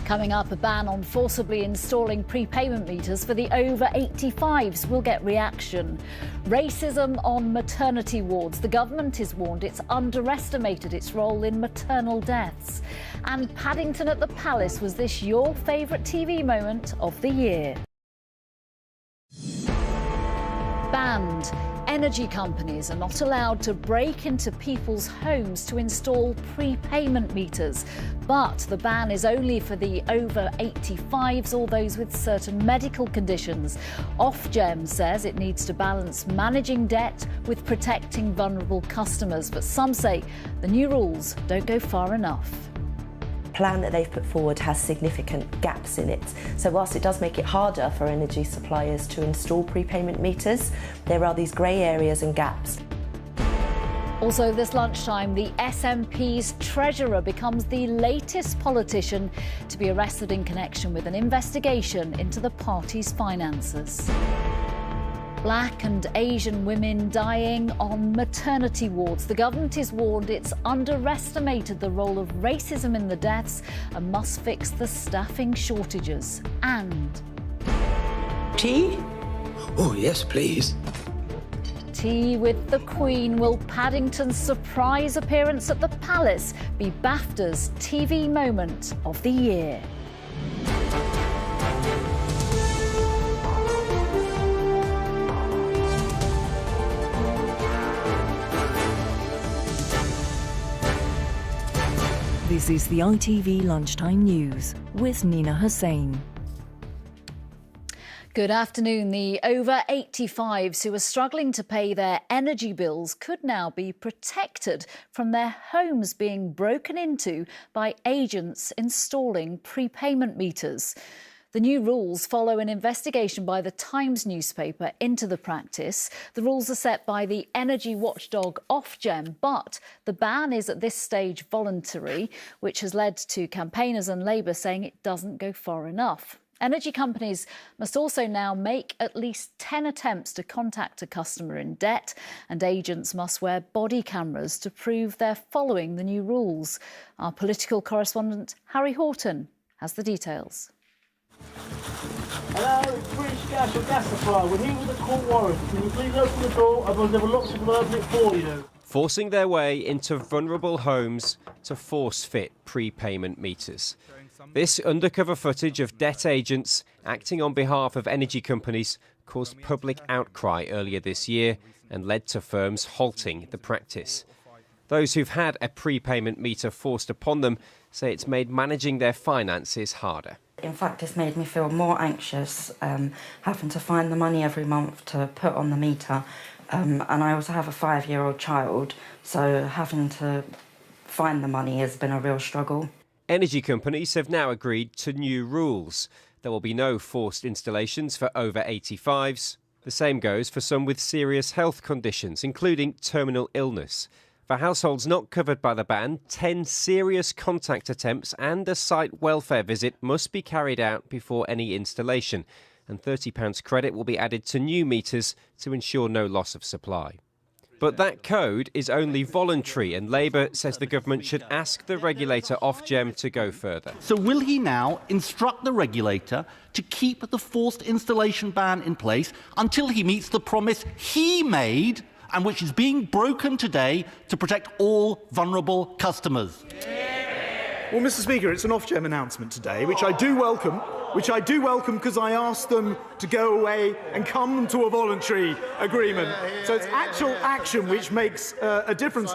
Coming up, a ban on forcibly installing prepayment meters for the over 85s will get reaction. Racism on maternity wards. The government is warned it's underestimated its role in maternal deaths. And Paddington at the Palace. Was this your favourite TV moment of the year? Banned. Energy companies are not allowed to break into people's homes to install prepayment meters. But the ban is only for the over 85s or those with certain medical conditions. Ofgem says it needs to balance managing debt with protecting vulnerable customers. But some say the new rules don't go far enough. The plan that they've put forward has significant gaps in it. So whilst it does make it harder for energy suppliers to install prepayment meters, there are these grey areas and gaps. Also this lunchtime, the SNP's Treasurer becomes the latest politician to be arrested in connection with an investigation into the party's finances. Black and Asian women dying on maternity wards. The government is warned it's underestimated the role of racism in the deaths and must fix the staffing shortages. And tea? Oh, yes, please. Tea with the Queen. Will Paddington's surprise appearance at the Palace be BAFTAs TV moment of the year? This is the ITV Lunchtime News with Nina Hossain. Good afternoon. The over 85s who are struggling to pay their energy bills could now be protected from their homes being broken into by agents installing prepayment meters. The new rules follow an investigation by the Times newspaper into the practice. The rules are set by the energy watchdog Ofgem, but the ban is at this stage voluntary, which has led to campaigners and Labour saying it doesn't go far enough. Energy companies must also now make at least 10 attempts to contact a customer in debt, and agents must wear body cameras to prove they're following the new rules. Our political correspondent Harry Horton has the details. Hello, it's British Gas or Gas Supply. We're here with a court warrant. Can you please open the door? Otherwise there are lots of people open it for you. Forcing their way into vulnerable homes to force-fit prepayment meters. This undercover footage of debt agents acting on behalf of energy companies caused public outcry earlier this year and led to firms halting the practice. Those who've had a prepayment meter forced upon them say it's made managing their finances harder. In fact, it's made me feel more anxious, having to find the money every month to put on the meter. And I also have a 5-year-old child, so having to find the money has been a real struggle. Energy companies have now agreed to new rules. There will be no forced installations for over 85s. The same goes for some with serious health conditions, including terminal illness. For households not covered by the ban, 10 serious contact attempts and a site welfare visit must be carried out before any installation, and £30 credit will be added to new meters to ensure no loss of supply. But that code is only voluntary, and Labour says the government should ask the regulator Ofgem to go further. So will he now instruct the regulator to keep the forced installation ban in place until he meets the promise he made and which is being broken today to protect all vulnerable customers? Well, Mr. Speaker, it's an Ofgem announcement today, which I do welcome because I asked them to go away and come to a voluntary agreement. So it's actual action which makes a difference.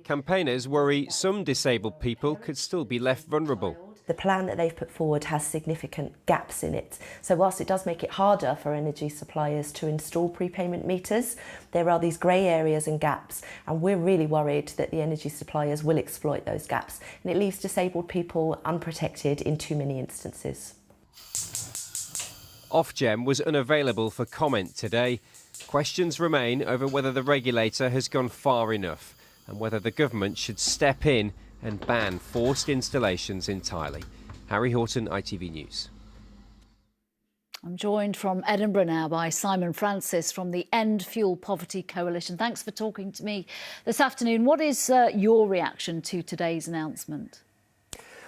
Campaigners worry some disabled people could still be left vulnerable. The plan that they've put forward has significant gaps in it. So whilst it does make it harder for energy suppliers to install prepayment meters, there are these grey areas and gaps, and we're really worried that the energy suppliers will exploit those gaps, and it leaves disabled people unprotected in too many instances. Ofgem was unavailable for comment today. Questions remain over whether the regulator has gone far enough and whether the government should step in and ban forced installations entirely. Harry Horton, ITV News. I'm joined from Edinburgh now by Simon Francis from the End Fuel Poverty Coalition. Thanks for talking to me this afternoon. What is your reaction to today's announcement?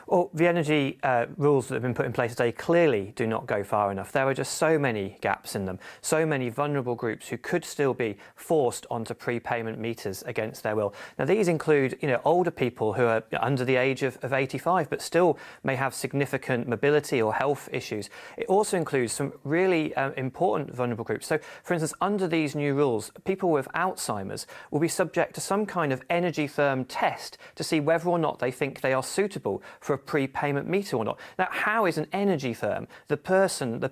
Well, the energy rules that have been put in place today clearly do not go far enough. There are just so many gaps in them, so many vulnerable groups who could still be forced onto prepayment meters against their will. Now, these include, older people who are under the age of 85, but still may have significant mobility or health issues. It also includes some really important vulnerable groups. So, for instance, under these new rules, people with Alzheimer's will be subject to some kind of energy therm test to see whether or not they think they are suitable for a prepayment meter or not. Now, how is an energy firm, the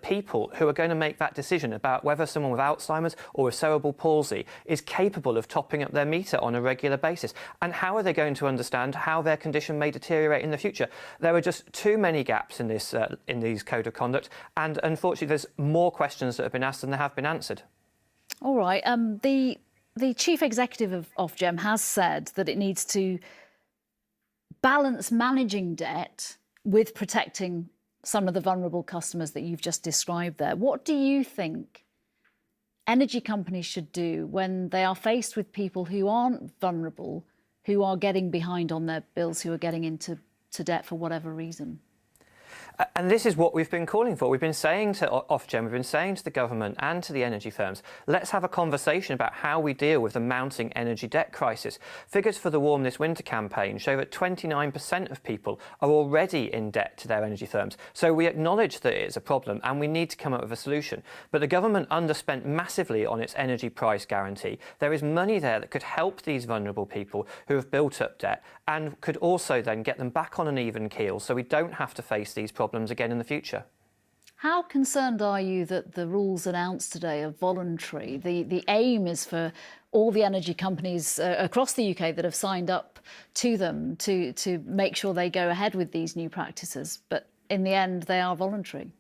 people who are going to make that decision about whether someone with Alzheimer's or with cerebral palsy is capable of topping up their meter on a regular basis? And how are they going to understand how their condition may deteriorate in the future? There are just too many gaps in this in these code of conduct, and unfortunately there's more questions that have been asked than there have been answered. All right. The chief executive of Ofgem has said that it needs to balance managing debt with protecting some of the vulnerable customers that you've just described there. What do you think energy companies should do when they are faced with people who aren't vulnerable, who are getting behind on their bills, who are getting into debt for whatever reason? And this is what we've been calling for. We've been saying to Ofgem, we've been saying to the government and to the energy firms, let's have a conversation about how we deal with the mounting energy debt crisis. Figures for the Warm This Winter campaign show that 29% of people are already in debt to their energy firms. So we acknowledge that it is a problem and we need to come up with a solution. But the government underspent massively on its energy price guarantee. There is money there that could help these vulnerable people who have built up debt and could also then get them back on an even keel so we don't have to face these problems again in the future. How concerned are you that the rules announced today are voluntary? The aim is for all the energy companies across the UK that have signed up to them to make sure they go ahead with these new practices, but in the end they are voluntary.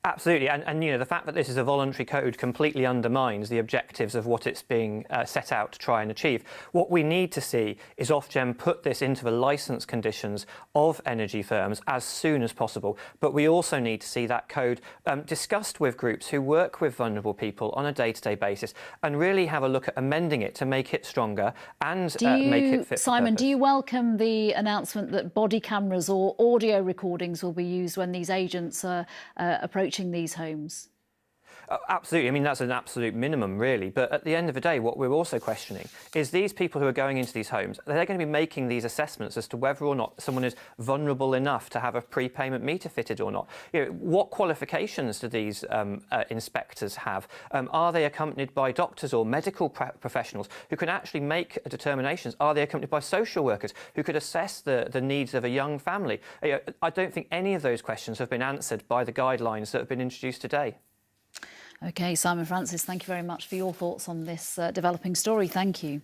Absolutely, and the fact that this is a voluntary code completely undermines the objectives of what it's being set out to try and achieve. What we need to see is Ofgem put this into the licence conditions of energy firms as soon as possible. But we also need to see that code discussed with groups who work with vulnerable people on a day-to-day basis and really have a look at amending it to make it stronger and make it fit for Simon, purpose. do you welcome the announcement that body cameras or audio recordings will be used when these agents are approaching these homes? Absolutely. I mean, that's an absolute minimum, really. But at the end of the day, what we're also questioning is these people who are going into these homes, they're going to be making these assessments as to whether or not someone is vulnerable enough to have a prepayment meter fitted or not. What qualifications do these inspectors have? Are they accompanied by doctors or medical professionals who can actually make determinations? Are they accompanied by social workers who could assess the needs of a young family? I don't think any of those questions have been answered by the guidelines that have been introduced today. OK, Simon Francis, thank you very much for your thoughts on this developing story. Thank you.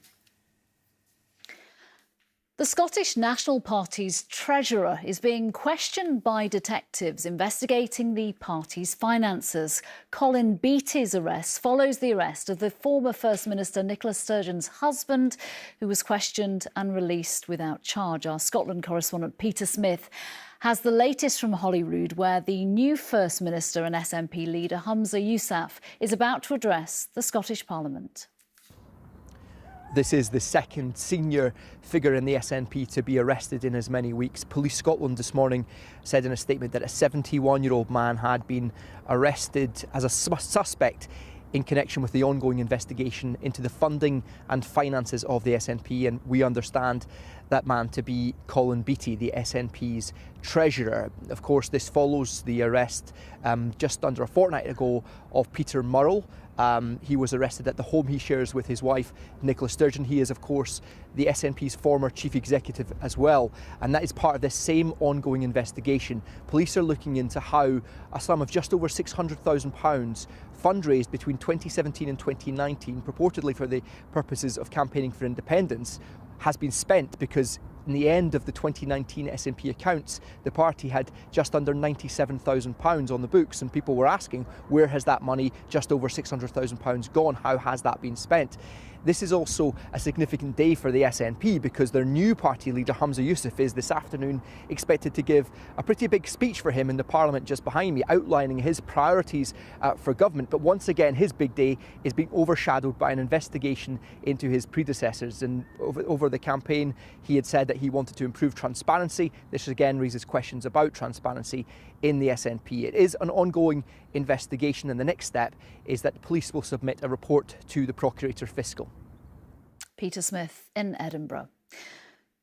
The Scottish National Party's treasurer is being questioned by detectives investigating the party's finances. Colin Beattie's arrest follows the arrest of the former First Minister Nicola Sturgeon's husband, who was questioned and released without charge. Our Scotland correspondent Peter Smith has the latest from Holyrood, where the new First Minister and SNP leader Humza Yousaf is about to address the Scottish Parliament. This is the second senior figure in the SNP to be arrested in as many weeks. Police Scotland this morning said in a statement that a 71-year-old man had been arrested as a suspect in connection with the ongoing investigation into the funding and finances of the SNP, and we understand that man to be Colin Beattie, the SNP's treasurer. Of course, this follows the arrest just under a fortnight ago of Peter Murrell. He was arrested at the home he shares with his wife, Nicola Sturgeon. He is, of course, the SNP's former chief executive as well, and that is part of this same ongoing investigation. Police are looking into how a sum of just over £600,000 fundraised between 2017 and 2019, purportedly for the purposes of campaigning for independence, has been spent, because in the end of the 2019 SNP accounts, the party had just under £97,000 on the books, and people were asking, where has that money, just over £600,000, gone? How has that been spent? This is also a significant day for the SNP because their new party leader, Hamza Yusuf, is this afternoon expected to give a pretty big speech for him in the Parliament just behind me, outlining his priorities for government. But once again, his big day is being overshadowed by an investigation into his predecessors. And over the campaign, he had said that he wanted to improve transparency. This again raises questions about transparency in the SNP. It is an ongoing investigation, and the next step is that the police will submit a report to the Procurator Fiscal. Peter Smith in Edinburgh.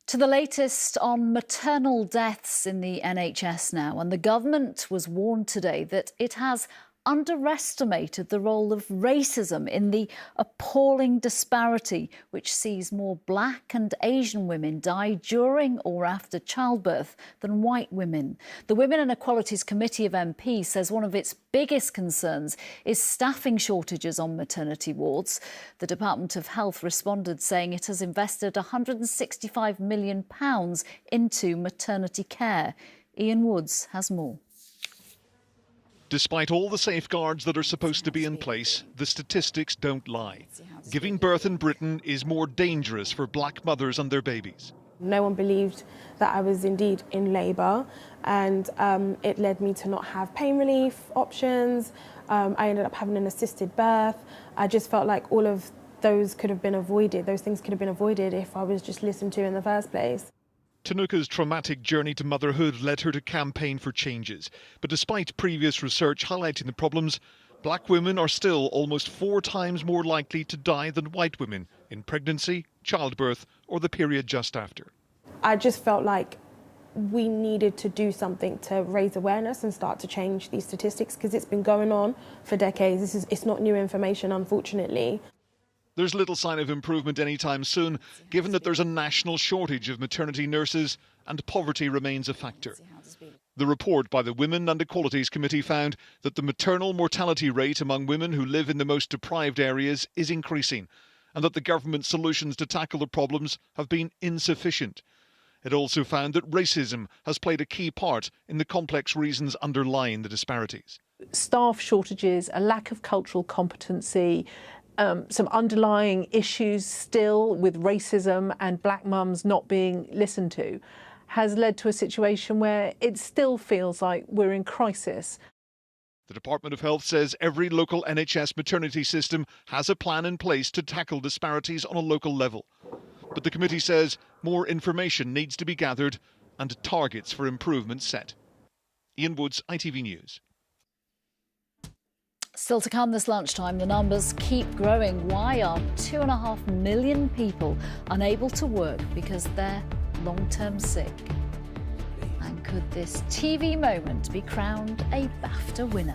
To the latest on maternal deaths in the NHS now, and the government was warned today that it has underestimated the role of racism in the appalling disparity which sees more black and Asian women die during or after childbirth than white women. The Women and Equalities Committee of MP says one of its biggest concerns is staffing shortages on maternity wards. The Department of Health responded saying it has invested £165 million into maternity care. Ian Woods has more. Despite all the safeguards that are supposed to be in place, the statistics don't lie. Giving birth in Britain is more dangerous for black mothers and their babies. No one believed that I was indeed in labour, and it led me to not have pain relief options. I ended up having an assisted birth. I just felt like all of those could have been avoided. Those things could have been avoided if I was just listened to in the first place. Tanuka's traumatic journey to motherhood led her to campaign for changes. But despite previous research highlighting the problems, black women are still almost 4 times more likely to die than white women in pregnancy, childbirth, or the period just after. I just felt like we needed to do something to raise awareness and start to change these statistics, because it's been going on for decades. It's not new information, unfortunately. There's little sign of improvement anytime soon, given that there's a national shortage of maternity nurses and poverty remains a factor. The report by the Women and Equalities Committee found that the maternal mortality rate among women who live in the most deprived areas is increasing, and that the government's solutions to tackle the problems have been insufficient. It also found that racism has played a key part in the complex reasons underlying the disparities. Staff shortages, a lack of cultural competency, some underlying issues still with racism and black mums not being listened to has led to a situation where it still feels like we're in crisis. The Department of Health says every local NHS maternity system has a plan in place to tackle disparities on a local level. But the committee says more information needs to be gathered and targets for improvement set. Ian Woods, ITV News. Still to come this lunchtime, the numbers keep growing. Why are 2.5 million people unable to work because they're long-term sick? And could this TV moment be crowned a BAFTA winner?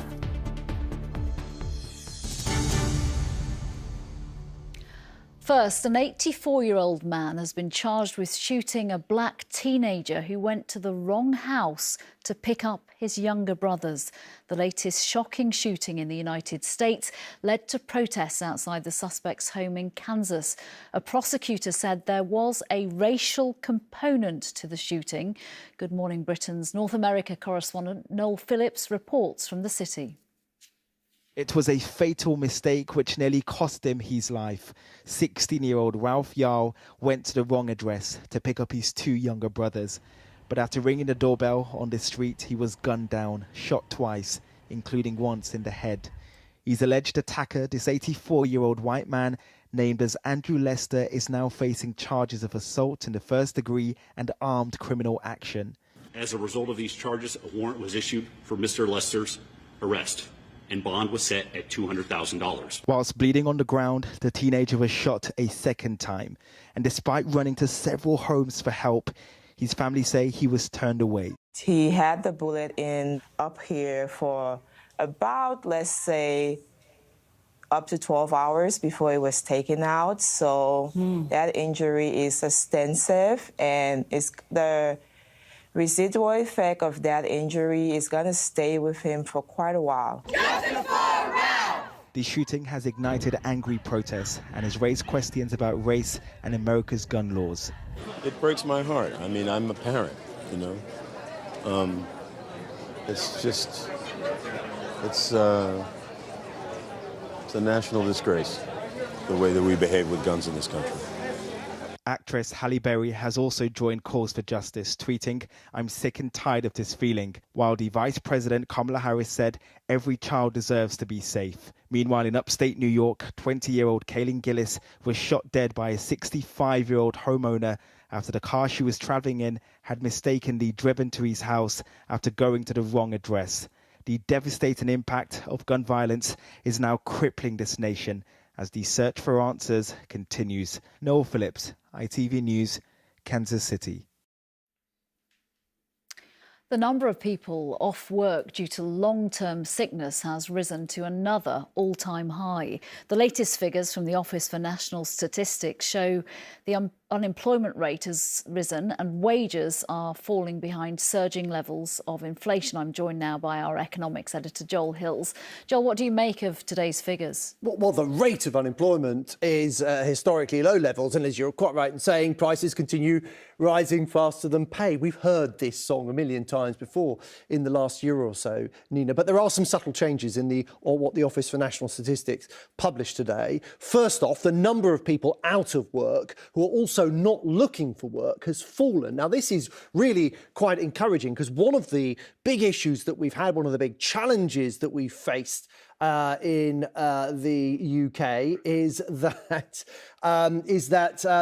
First, an 84-year-old man has been charged with shooting a black teenager who went to the wrong house to pick up his younger brothers. The latest shocking shooting in the United States led to protests outside the suspect's home in Kansas. A prosecutor said there was a racial component to the shooting. Good morning, Britain's North America correspondent Noel Phillips reports from the city. It was a fatal mistake which nearly cost him his life. 16-year-old Ralph Yao went to the wrong address to pick up his 2 younger brothers. But after ringing the doorbell on the street, he was gunned down, shot twice, including once in the head. His alleged attacker, this 84-year-old white man named as Andrew Lester, is now facing charges of assault in the first degree and armed criminal action. As a result of these charges, a warrant was issued for Mr. Lester's arrest, and bond was set at $200,000. Whilst bleeding on the ground, the teenager was shot a second time. And despite running to several homes for help, his family say he was turned away. He had the bullet in up here for about, let's say, up to 12 hours before it was taken out. So that injury is extensive, and it's the residual effect of that injury is going to stay with him for quite a while. The shooting has ignited angry protests and has raised questions about race and America's gun laws. It breaks my heart. I mean, I'm a parent, you know. It's just, it's a national disgrace. the way that we behave with guns in this country. Actress Halle Berry has also joined calls for justice, tweeting, "I'm sick and tired of this feeling," while the Vice President Kamala Harris said every child deserves to be safe. Meanwhile, in upstate New York, 20-year-old Kaylin Gillis was shot dead by a 65-year-old homeowner after the car she was traveling in had mistakenly driven to his house after going to the wrong address. The devastating impact of gun violence is now crippling this nation as the search for answers continues. Noel Phillips, ITV News, Kansas City. The number of people off work due to long-term sickness has risen to another all-time high. The latest figures from the Office for National Statistics show the unemployment rate has risen and wages are falling behind surging levels of inflation. I'm joined now by our economics editor, Joel Hills. Joel, what do you make of today's figures? Well, the rate of unemployment is historically low levels, and as you're quite right in saying, prices continue rising faster than pay. We've heard this song a million times before in the last year or so, Nina, but there are some subtle changes in what the Office for National Statistics published today. First off, the number of people out of work who are also not looking for work has fallen. Now, this is really quite encouraging because one of the big issues that we've had, one of the big challenges that we've faced in the UK is that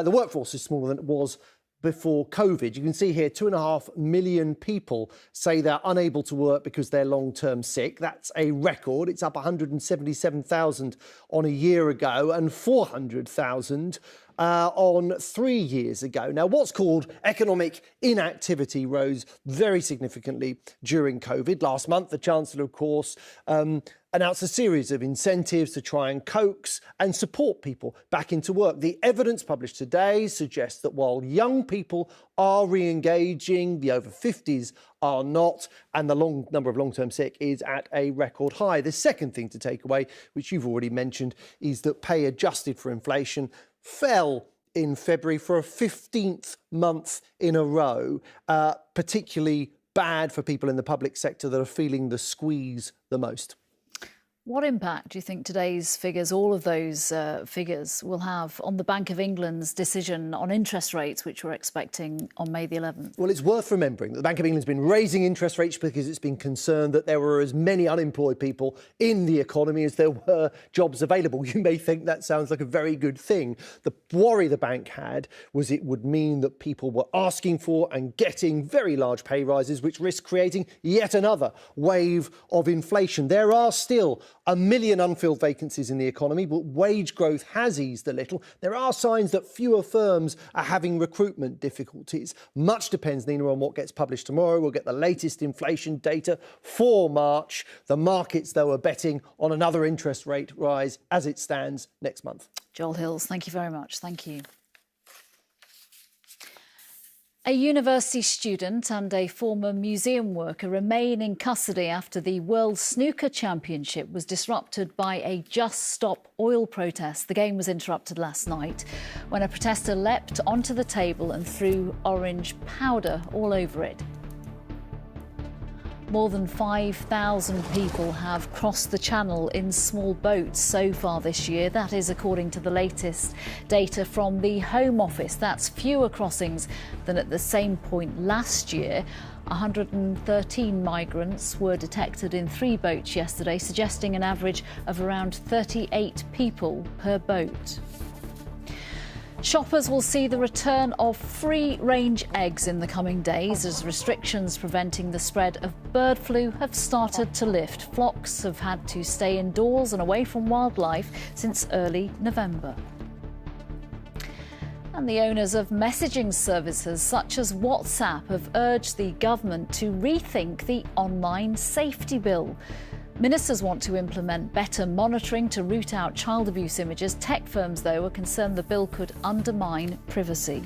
the workforce is smaller than it was before COVID. You can see here 2.5 million people say they're unable to work because they're long-term sick. That's a record. It's up 177,000 on a year ago and 400,000 on 3 years ago. Now, what's called economic inactivity rose very significantly during COVID. Last month, the Chancellor, of course, announced a series of incentives to try and coax and support people back into work. The evidence published today suggests that while young people are re-engaging, the over 50s are not, and the number of long-term sick is at a record high. The second thing to take away, which you've already mentioned, is that pay adjusted for inflation fell in February for a 15th month in a row, particularly bad for people in the public sector that are feeling the squeeze the most. What impact do you think today's figures, all of those figures, will have on the Bank of England's decision on interest rates, which we're expecting on May the 11th? Well, it's worth remembering that the Bank of England's been raising interest rates because it's been concerned that there were as many unemployed people in the economy as there were jobs available. You may think that sounds like a very good thing. The worry the bank had was it would mean that people were asking for and getting very large pay rises, which risk creating yet another wave of inflation. There are still 1 million unfilled vacancies in the economy, but wage growth has eased a little. There are signs that fewer firms are having recruitment difficulties. Much depends, Nina, on what gets published tomorrow. We'll get the latest inflation data for March. The markets, though, are betting on another interest rate rise as it stands next month. Joel Hills, thank you very much. Thank you. A university student and a former museum worker remain in custody after the World Snooker Championship was disrupted by a Just Stop Oil protest. The game was interrupted last night when a protester leapt onto the table and threw orange powder all over it. More than 5,000 people have crossed the channel in small boats so far this year. That is according to the latest data from the Home Office. That's fewer crossings than at the same point last year. 113 migrants were detected in 3 boats yesterday, suggesting an average of around 38 people per boat. Shoppers will see the return of free-range eggs in the coming days as restrictions preventing the spread of bird flu have started to lift. Flocks have had to stay indoors and away from wildlife since early November. And the owners of messaging services such as WhatsApp have urged the government to rethink the online safety bill. Ministers want to implement better monitoring to root out child abuse images. Tech firms, though, are concerned the bill could undermine privacy.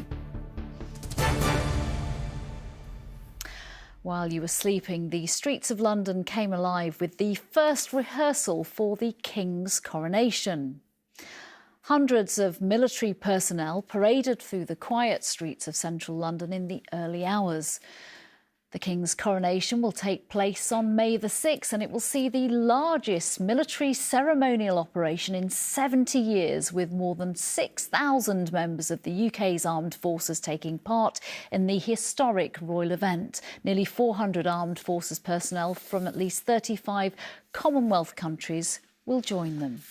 While you were sleeping, the streets of London came alive with the first rehearsal for the King's Coronation. Hundreds of military personnel paraded through the quiet streets of central London in the early hours. The King's coronation will take place on May the 6th, and it will see the largest military ceremonial operation in 70 years, with more than 6,000 members of the UK's armed forces taking part in the historic royal event. Nearly 400 armed forces personnel from at least 35 Commonwealth countries will join them.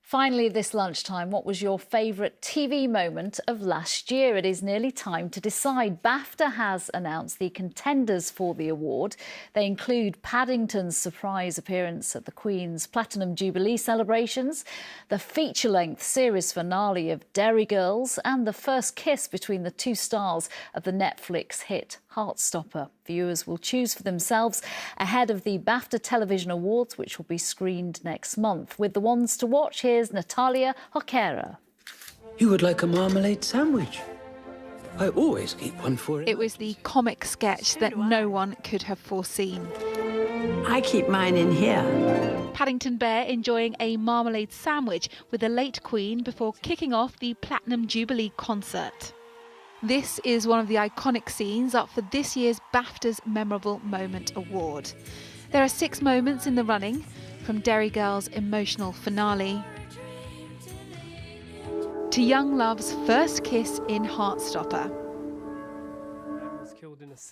Finally, this lunchtime, what was your favourite TV moment of last year? It is nearly time to decide. BAFTA has announced the contenders for the award. They include Paddington's surprise appearance at the Queen's Platinum Jubilee celebrations, the feature-length series finale of Derry Girls, and the first kiss between the two stars of the Netflix hit Heartstopper. Viewers will choose for themselves ahead of the BAFTA Television Awards, which will be screened next month. With the ones to watch, here's Natalia Hossain. You would like a marmalade sandwich? I always keep one for it. It was the comic sketch that no one could have foreseen. I keep mine in here. Paddington Bear enjoying a marmalade sandwich with the late Queen before kicking off the Platinum Jubilee concert. This is one of the iconic scenes up for this year's BAFTA's Memorable Moment Award. There are 6 moments in the running, from Derry Girls' emotional finale to young love's first kiss in Heartstopper.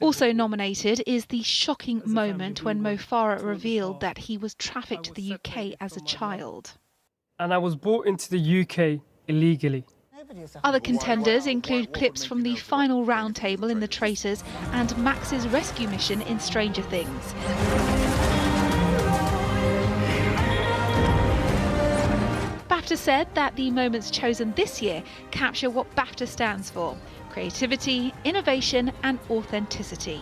Also nominated is the shocking moment when Mo Farah revealed that he was trafficked to the UK as a child. And I was brought into the UK illegally. Other contenders include clips from the final roundtable in The Traitors and Max's rescue mission in Stranger Things. BAFTA said that the moments chosen this year capture what BAFTA stands for: creativity, innovation and authenticity.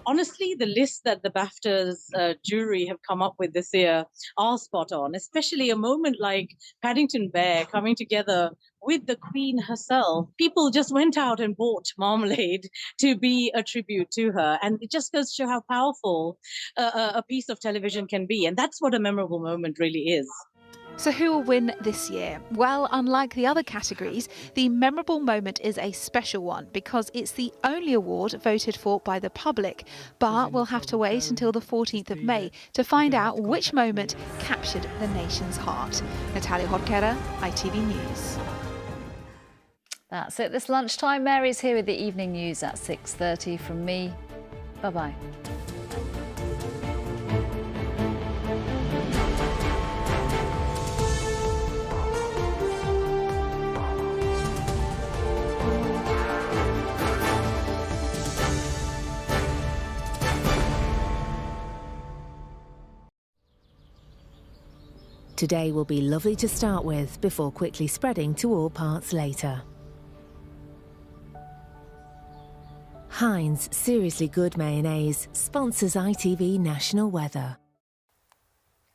Honestly, the list that the BAFTA's jury have come up with this year are spot on, especially a moment like Paddington Bear coming together with the Queen herself. People just went out and bought marmalade to be a tribute to her. And it just goes to show how powerful a piece of television can be. And that's what a memorable moment really is. So who will win this year? Well, unlike the other categories, the memorable moment is a special one because it's the only award voted for by the public. But we'll have to wait until the 14th of May to find out which moment captured the nation's heart. Natalia Hossain, ITV News. That's it this lunchtime. Mary's here with the evening news at 6:30 from me. Bye-bye. Today will be lovely to start with before quickly spreading to all parts later. Heinz Seriously Good Mayonnaise sponsors ITV National Weather.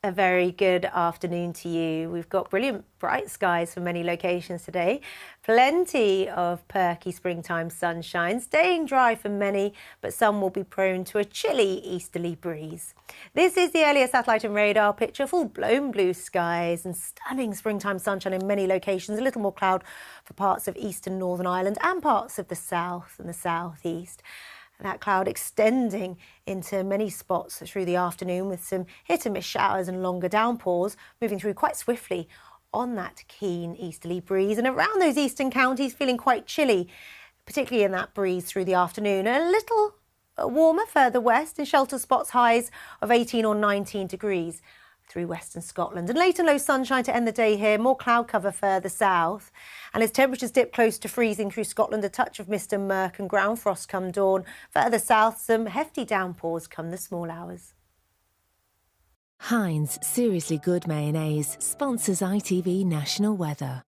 A very good afternoon to you. We've got brilliant bright skies for many locations today. Plenty of perky springtime sunshine, staying dry for many, but some will be prone to a chilly easterly breeze. This is the earlier satellite and radar picture, full-blown blue skies and stunning springtime sunshine in many locations. A little more cloud for parts of eastern Northern Ireland and parts of the south and the southeast. And that cloud extending into many spots through the afternoon with some hit-and-miss showers and longer downpours moving through quite swiftly on that keen easterly breeze. And around those eastern counties feeling quite chilly, particularly in that breeze through the afternoon. A little warmer further west in shelter spots, highs of 18 or 19 degrees through western Scotland. And late and low sunshine to end the day here, more cloud cover further south. And as temperatures dip close to freezing through Scotland, a touch of mist and murk and ground frost come dawn. Further south, some hefty downpours come the small hours. Heinz Seriously Good Mayonnaise sponsors ITV National Weather.